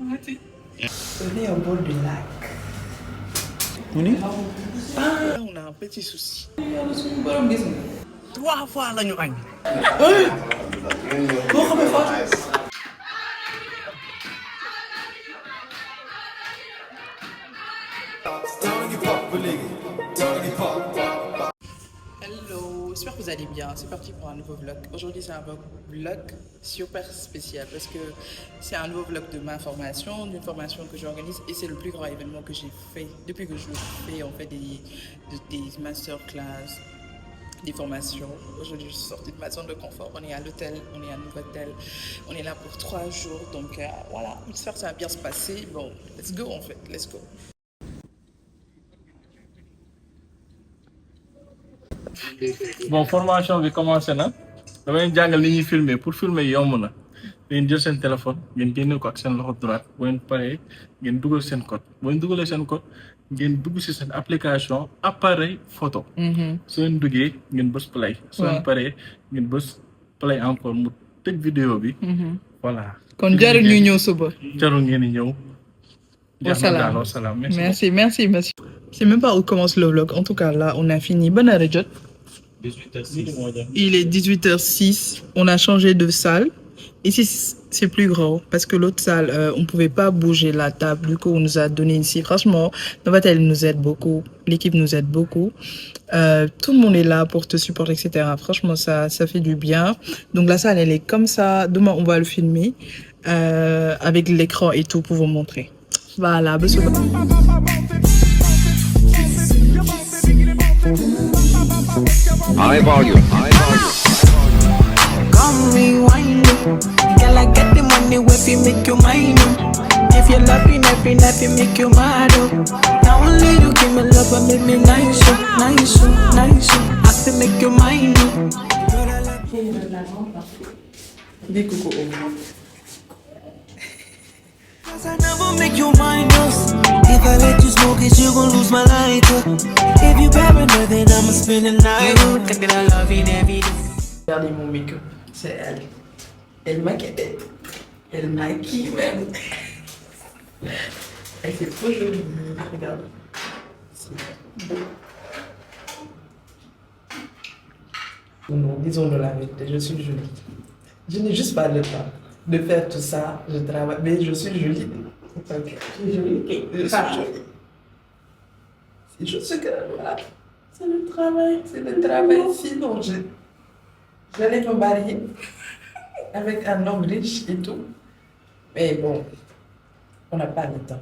On est au bord du lac. On est Ah, on a un petit souci. trois fois la ñu añ. Boo xamee Fatou. Hello, j'espère que vous allez bien. C'est parti pour un nouveau vlog. Aujourd'hui, c'est un vlog super spécial parce que c'est un nouveau vlog de ma formation, d'une formation que j'organise et c'est le plus grand événement que j'ai fait depuis que je fais. On fait des masterclass, des formations. Aujourd'hui, je suis sortie de ma zone de confort. On est à l'hôtel, on est à Novotel. On est là pour 3 jours. Donc voilà, j'espère que ça va bien se passer. Bon, let's go en fait, let's go. Bon, formation bi commencé na damay jàngal ni ñuy filmer pour filmer yomb na ngeen jël seen téléphone ngeen génne ko ak seen loxo droite bu ngeen paree ngeen dugal seen code bu ngeen dugalee seen code ngeen dugg si seen application appareil photo. soo leen duggee ngeen bës play. soo leen paree ngeen bës play encore mu tëj vidéo bi. voilà. kon jarul ñu ñëw suba. jarul ngeen di ñëw. Wassalam. Merci, merci. Je sais même pas où commence le vlog. En tout cas, là, on a fini. Bonne heure, Jot. 18h06. Il est 18h06. On a changé de salle. Ici, c'est plus grand parce que l'autre salle, on pouvait pas bouger la table. Du coup, on nous a donné ici. Franchement, Novotel nous aide beaucoup. L'équipe nous aide beaucoup. Tout le monde est là pour te supporter, etc. Franchement, ça fait du bien. Donc, la salle, elle est comme ça. Demain, on va le filmer avec l'écran et tout pour vous montrer. Voilà, besoin. High volume. Come rewind it. Girl, I get the money if you make you mine. If you're laughing, if you make you mad. Now only you give me love and make me nice. I still make you mine. Des coucou au moins. I never make you mind us. If I let you smoke it, you gon' lose my lighter. If you paranoid, then I'ma spend the night. Look at I love it every day. Regardez mon make-up, c'est elle. Elle maquille. Elle maquille même. Elle fait trop jolie. Regarde. C'est beau. Non, disons-nous la vérité, je suis jolie. Je n'ai juste pas le temps de faire tout ça. Je travaille, mais je suis jolie. Okay. Je suis jolie. Je suis jolie. C'est juste que, voilà, c'est le travail. Sinon, j'allais me marier avec un homme riche et tout. Mais bon, on n'a pas le temps.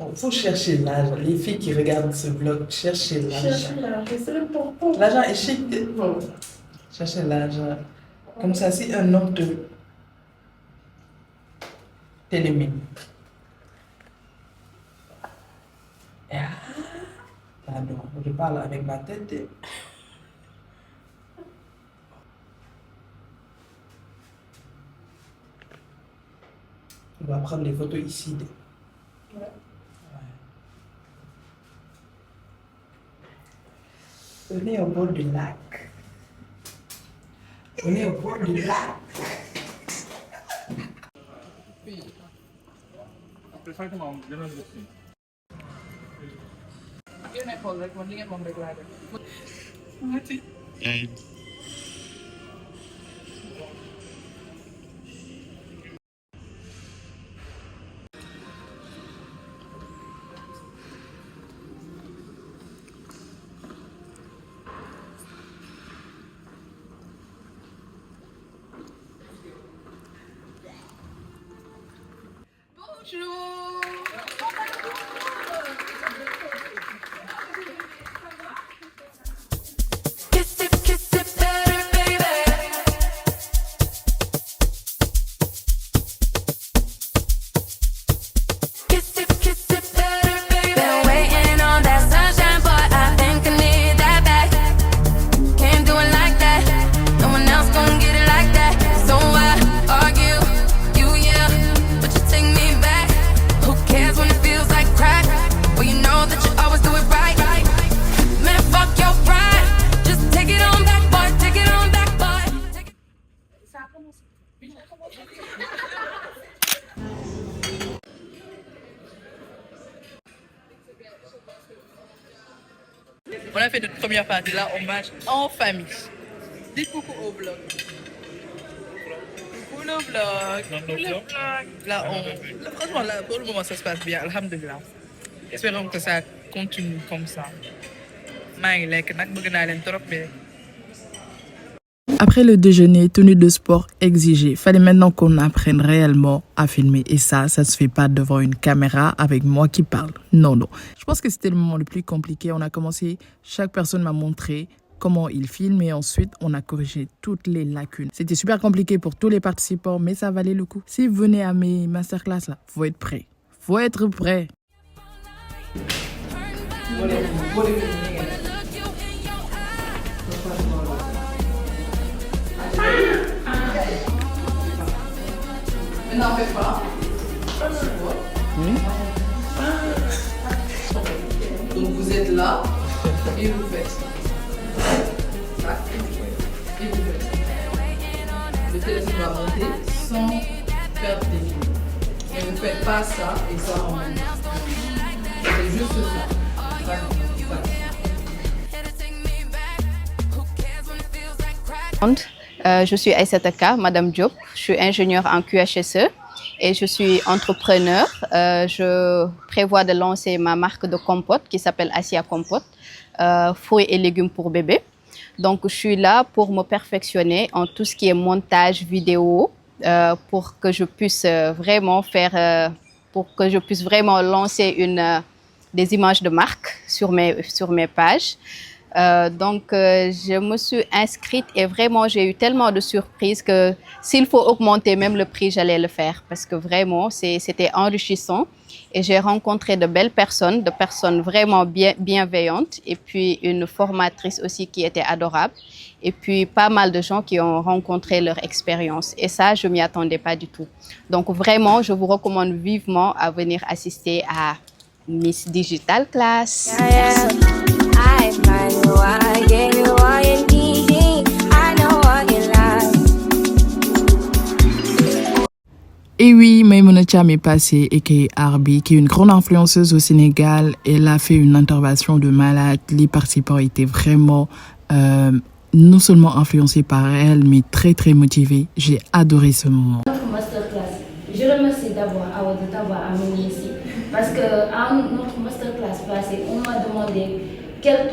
Il faut chercher l'argent. Les filles qui regardent ce vlog, cherchez l'argent. C'est important. L'argent est chic. Bon. Cherchez l'argent. Comme ça, si un homme t'élimine. Pardon, je parle avec ma tête. On va prendre des photos ici. Ouais. On est au bord du lac. On est au bord du lac. Bonjour. Kiss it better, baby. Kiss it better, baby. Been waiting on that sunshine, but I think I need that back. Can't do it like that. No one else gon' get it like that. So I argue, but you take me back. On a fait notre première partie là, on marche en famille. Dites coucou au vlog. Coucou le vlog. Coucou le vlog. Là, franchement, là, pour le moment, ça se passe bien. Alhamdulillah. Espérons que ça continue comme ça. Après le déjeuner, tenue de sport exigée. Fallait maintenant qu'on apprenne réellement à filmer. Et ça se fait pas devant une caméra avec moi qui parle. Non. Je pense que c'était le moment le plus compliqué. On a commencé, chaque personne m'a montré comment il filme et ensuite on a corrigé toutes les lacunes. C'était super compliqué pour tous les participants, mais ça valait le coup. Si vous venez à mes masterclass là, faut être prêt. Faut être prêt. N'en fais pas. Donc vous êtes là et vous faites ça. Et vous faites ça. Le téléphone va monter sans perdre des lignes. Et vous ne faites pas ça et ça en même temps. C'est juste ça. Je suis Aïssata Ka, Madame Diop. Je suis ingénieure en QHSE et je suis entrepreneur. Je prévois de lancer ma marque de compote qui s'appelle Asia Compote, fruits et légumes pour bébés. Donc, je suis là pour me perfectionner en tout ce qui est montage vidéo pour que je puisse vraiment lancer des images de marque sur mes pages. Je me suis inscrite et vraiment j'ai eu tellement de surprises que s'il faut augmenter même le prix, j'allais le faire parce que vraiment c'était enrichissant et j'ai rencontré de belles personnes, de personnes vraiment bienveillantes et puis une formatrice aussi qui était adorable et puis pas mal de gens qui ont rencontré leur expérience et ça, je m'y attendais pas du tout. Donc vraiment, je vous recommande vivement à venir assister à Miss Digital Class. Et oui, Maïmouna Thiam est passée, aka Arbi, qui est une grande influenceuse au Sénégal. Elle a fait une intervention de malade. Les participants étaient vraiment non seulement influencés par elle, mais très très motivés. J'ai adoré ce moment. Notre masterclass, je remercie d'abord Awa de t'avoir amené ici. Parce que à notre masterclass passée, on m'a demandé quel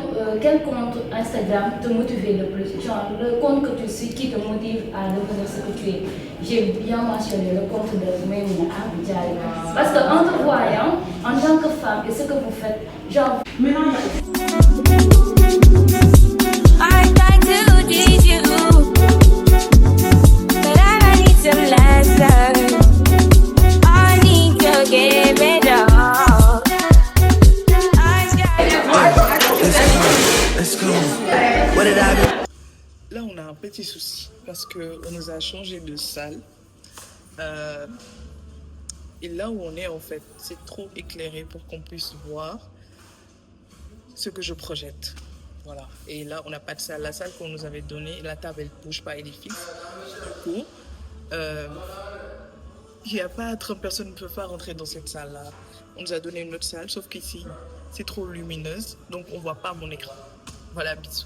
compte Instagram te motive le plus, genre le compte que tu suis qui te motive à devenir ce que tu es. J'ai bien mentionné le compte de Maïmouna Abidjali. Parce qu'en te voyant, en tant que femme et ce que vous faites, genre... I'd like to teach you, but I need some lessons. I need to give it all. Là, on a un petit souci parce qu'on nous a changé de salle. Et là où on est, en fait, c'est trop éclairé pour qu'on puisse voir ce que je projette. Voilà. Et là, on n'a pas de salle. La salle qu'on nous avait donnée, la table, elle ne bouge pas, elle est fixe. Du coup, il n'y a pas 30 personnes ne peuvent pas rentrer dans cette salle-là. On nous a donné une autre salle, sauf qu'ici, c'est trop lumineuse, donc on ne voit pas mon écran. Voilà, bisous.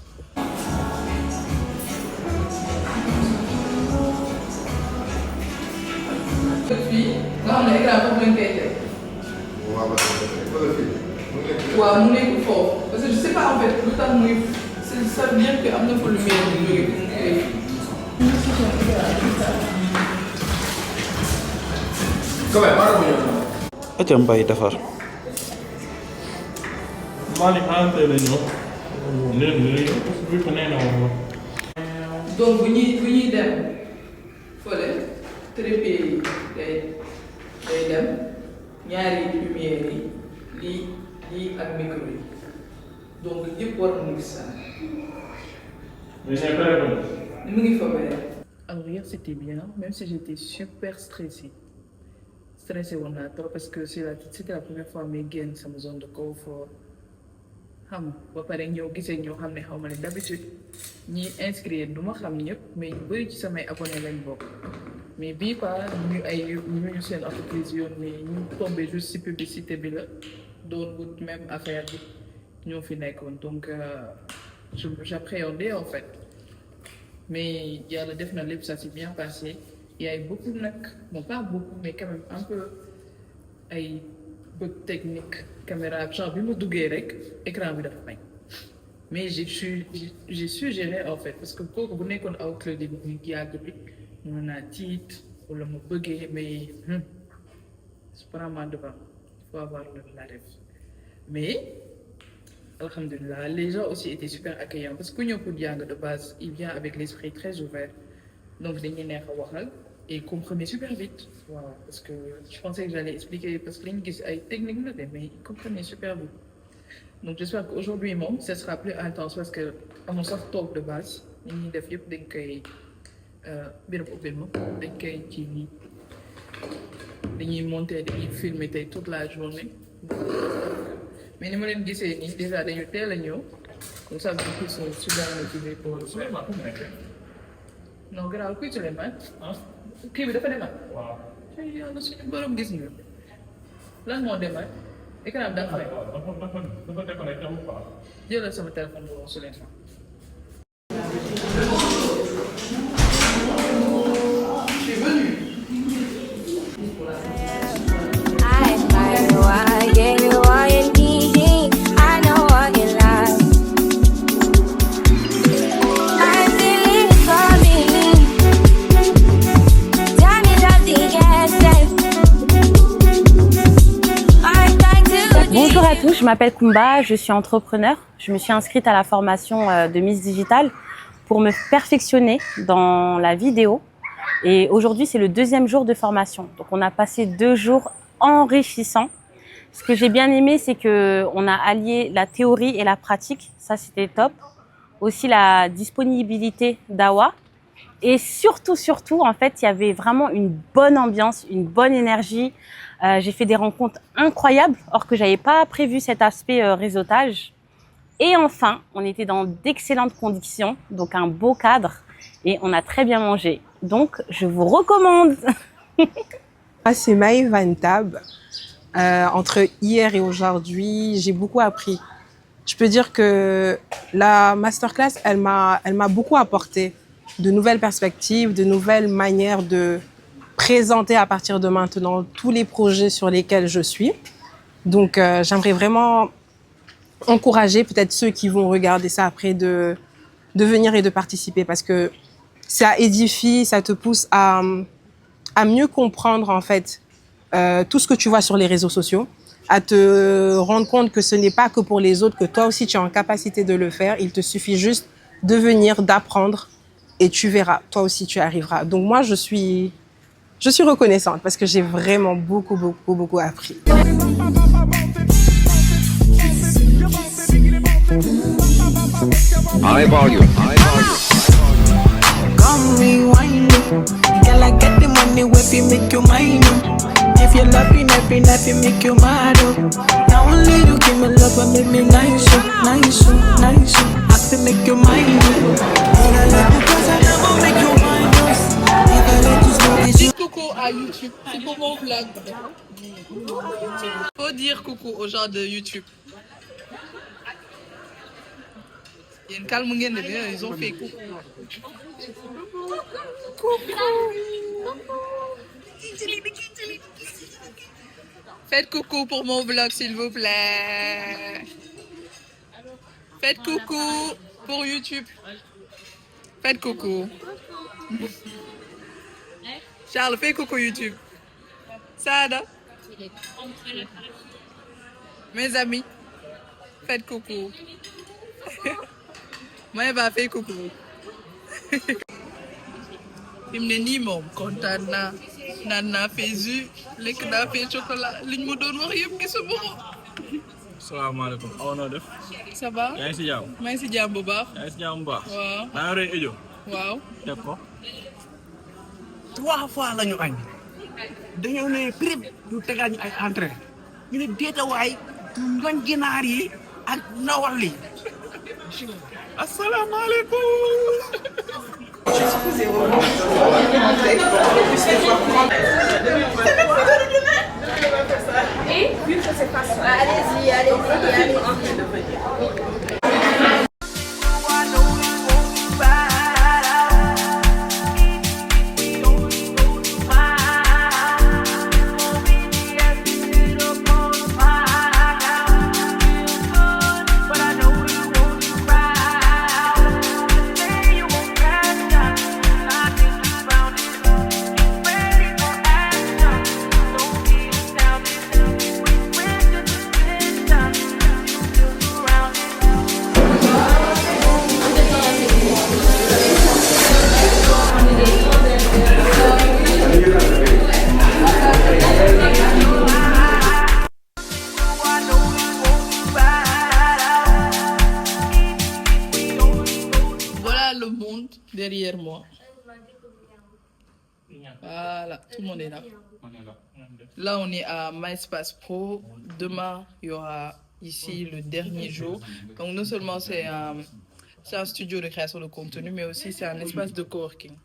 Depuis, là on a écran pour une tête. Ouais, mon écran fort. Parce que je ne sais pas en fait, le temps ça veut dire qu'il y a un peu de lumière. Acam bay defar. Donc bu ñuy dem fële trépied yi day dem ñaari lumière yi lii ak micro yi donc yëpp war na gis ça. mu ngi fa bare. Alors hier c'était bien, même si j'étais super stressée. Stressée woon naa trop parce que c'était la première fois may génn sama zone de confort. xam ba pare ñëw gisee ñoo xam ne xaw ma ne d'habitude ñi inscrire du ma xam ñëpp mais ñu bëri ci samay abonné lañ bokk mais bii pas ñu seen entreprise yoon mais ñu tombé juste ci publicité bi la doon wut même affaire bi ñoo fi nekkoon donc j'appréhendais en fait mais yàlla def na lépp ça s'est bien passé il y a eu beaucoup nag bon pas beaucoup mais quand même un peu ay bug technique caméra genre bi ma duggee rek écran bi dafa bañ mais j'ai su gérer en fait parce que kooku bu nekkoon aw crédit bi yàgg bi mën naa tiit wala ma bëggee mais c'est vraiment devant il faut avoir la rêve mais alhamdulillah les gens aussi étaient super accueillants parce que ku ñëw pour jàng de base il vient avec l'esprit très ouvert donc dañuy neex a waxal et il comprenait super vite waaw parce que je pensais que j'allais expliquer parce que li ñu gis ay technique la de mais il comprenait super vite donc j'espère qu'aujourd'hui moom ça sera plus intense parce que amul sax toog de base li ñuy def yëpp dañ koy biram ubbil ma dañ koy ci nii dañuy monter dañuy filmer tey toute la journée mais ni ma leen gisee nii déjà dañu teel a ñëw comme ça ils sont super motivés pour non grave kuy Souleymane kii bi dafa demaat waaw yàlla suñu borom gis nga lan moo demaat écran bi dafa déconnecté jëlal sama téléphone boobu Souleymane Bonjour à tous, je m'appelle Kumba, je suis entrepreneur. Je me suis inscrite à la formation de Miss Digital pour me perfectionner dans la vidéo. Et aujourd'hui, c'est le deuxième jour de formation. Donc, on a passé 2 jours enrichissants. Ce que j'ai bien aimé, c'est qu'on a allié la théorie et la pratique. Ça, c'était top. Aussi, la disponibilité d'Awa. Et surtout, en fait, il y avait vraiment une bonne ambiance, une bonne énergie. J'ai fait des rencontres incroyables, or que j'avais pas prévu cet aspect réseautage. Et enfin, on était dans d'excellentes conditions, donc un beau cadre, et on a très bien mangé. Donc, je vous recommande. C'est Maë Van Tab. Entre hier et aujourd'hui, j'ai beaucoup appris. Je peux dire que la masterclass, elle m'a beaucoup apporté de nouvelles perspectives, de nouvelles manières de présenter à partir de maintenant tous les projets sur lesquels je suis. Donc, j'aimerais vraiment encourager peut-être ceux qui vont regarder ça après de venir et de participer parce que ça édifie, ça te pousse à mieux comprendre en fait tout ce que tu vois sur les réseaux sociaux, à te rendre compte que ce n'est pas que pour les autres, que toi aussi tu es en capacité de le faire. Il te suffit juste de venir, d'apprendre et tu verras, toi aussi tu arriveras. Donc moi je suis reconnaissante parce que j'ai vraiment beaucoup appris. High volume. Come rewind it. Girl, I get the money if you make you mine. If you're loving every night, you make you mad. Now only you give me love and make me nice. I have to make you mine. Because I never make you mine. Dites coucou à YouTube, c'est pour mon vlog. Faut dire coucou aux gens de YouTube. Il y a une calme, ils ont fait coucou. Faites coucou pour mon vlog, s'il vous plaît. Faites coucou pour YouTube. Faites coucou. Charles, fais coucou YouTube. Sada. Mes amis, faites coucou. Moi, elle va faire coucou. Il me dit moom kontaan naa naan naa fee jus lekk naa fee chocolat liñ ma doon wax yëpp gisuma ko. salaamaaleykum awa noo def. Ça va. yaa ngi si jàmm. maa ngi si jàmm bu baax. yaa ngi si jàmm bu baax. waaw. daa yore ejo. waaw. teg ko. 3 fois la ñu añ dañoo ne prix ñu tegaat ñu ay entrée ñu ne déetawaay ngañ ginaar yi ak nawal li. asalaamaaleykum. Et vu que c'est pas ça. Allez-y. derrière moi. Voilà, tout le monde est là. Là, on est à MySpace Pro. Demain, il y aura ici le dernier jour. Donc, non seulement c'est un studio de création de contenu, mais aussi c'est un espace de coworking.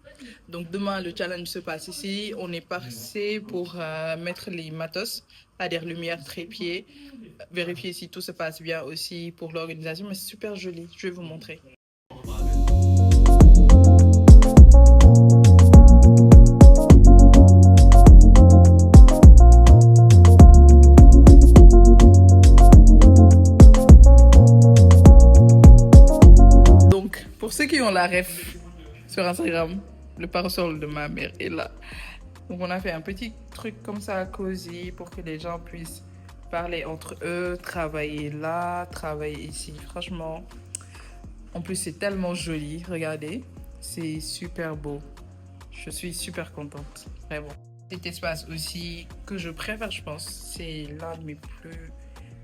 Donc, demain, le challenge se passe ici. On est passé pour mettre les matos, c'est-à-dire lumière, trépied, vérifier si tout se passe bien aussi pour l'organisation. Mais c'est super joli. Je vais vous montrer. Pour ceux qui ont la ref sur Instagram, le parasol de ma mère est là. Donc on a fait un petit truc comme ça, cosy, pour que les gens puissent parler entre eux, travailler là, travailler ici. Franchement, en plus c'est tellement joli, regardez, c'est super beau. Je suis super contente, vraiment. Cet espace aussi que je préfère, je pense, c'est l'un de mes plus...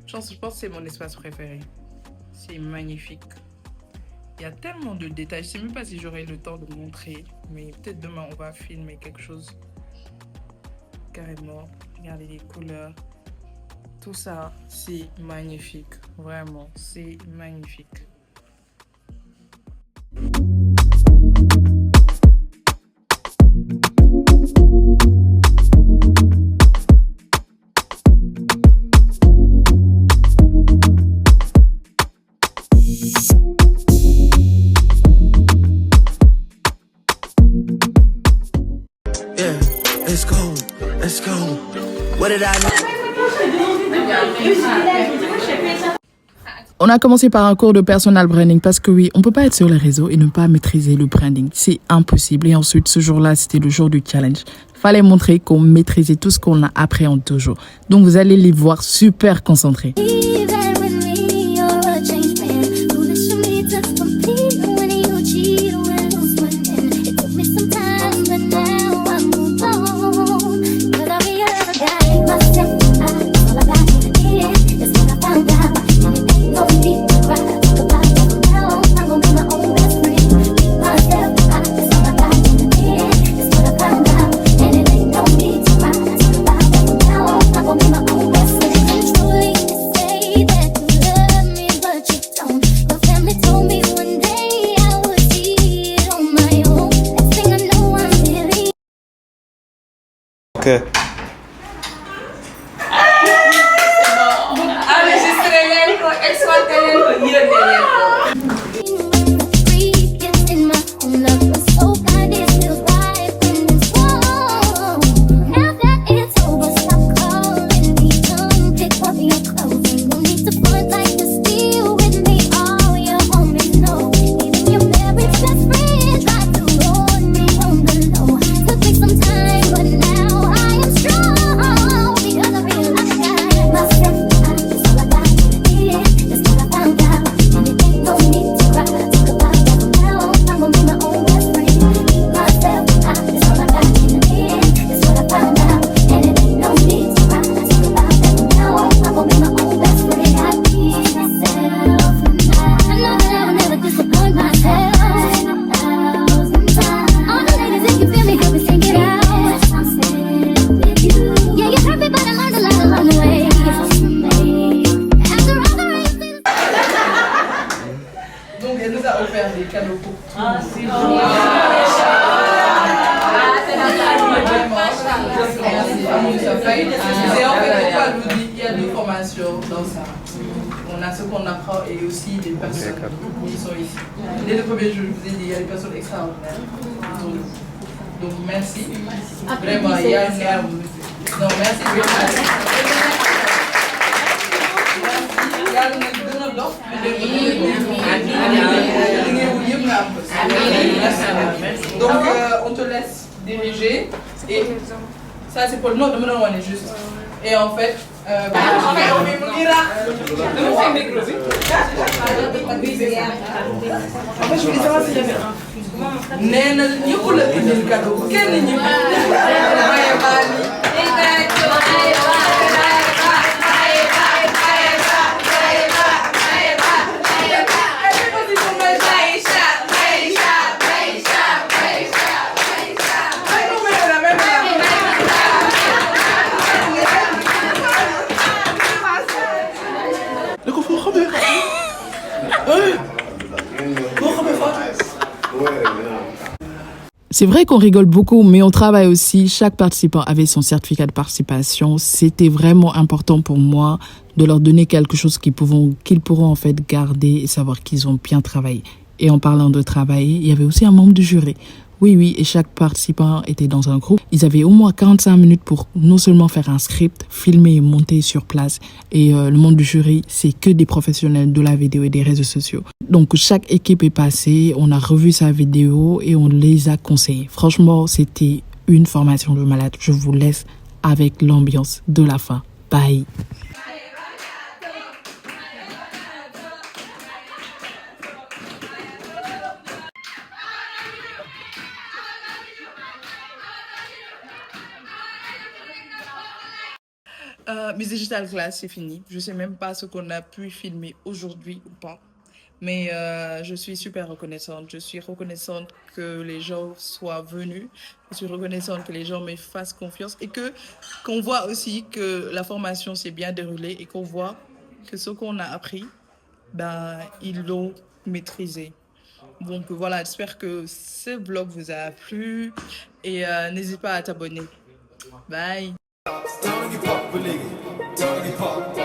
Je pense que c'est mon espace préféré. C'est magnifique. Il y a tellement de détails. Je ne sais même pas si j'aurai le temps de montrer. Mais peut-être demain, on va filmer quelque chose. Carrément. Regardez les couleurs. Tout ça, c'est magnifique. Vraiment, c'est magnifique. On a commencé par un cours de personal branding parce que oui, on peut pas être sur les réseaux et ne pas maîtriser le branding. C'est impossible. Et ensuite, ce jour-là, c'était le jour du challenge. Fallait montrer qu'on maîtrisait tout ce qu'on appréhende toujours. Donc, vous allez les voir super concentrés. Okay. Et en fait, pourquoi elle vous dit qu'il y a deux formations dans ça. On a ce qu'on apprend et aussi des personnes qui sont ici. Dès le premier jour, je vous ai dit, il y a des personnes extraordinaires. Donc merci. Vraiment, il y a un nerf. Donc merci. Donc on te laisse diriger et ça c'est pour le nom de mon on est juste. Et en fait, C'est vrai qu'on rigole beaucoup, mais on travaille aussi. Chaque participant avait son certificat de participation. C'était vraiment important pour moi de leur donner quelque chose qu'ils pourront en fait garder et savoir qu'ils ont bien travaillé. Et en parlant de travailler, il y avait aussi un membre du jury. Oui, et chaque participant était dans un groupe. Ils avaient au moins 45 minutes pour non seulement faire un script, filmer et monter sur place. Et le monde du jury, c'est que des professionnels de la vidéo et des réseaux sociaux. Donc chaque équipe est passée, on a revu sa vidéo et on les a conseillés. Franchement, c'était une formation de malade. Je vous laisse avec l'ambiance de la fin. Bye. Miss Digital Class, c'est fini. Je sais même pas ce qu'on a pu filmer aujourd'hui ou pas. Mais je suis super reconnaissante. Je suis reconnaissante que les gens soient venus. Je suis reconnaissante que les gens me fassent confiance et qu'on voit aussi que la formation s'est bien déroulée et qu'on voit que ce qu'on a appris, ils l'ont maîtrisé. Donc voilà, j'espère que ce vlog vous a plu et n'hésite pas à t'abonner. Bye. Tony Pop,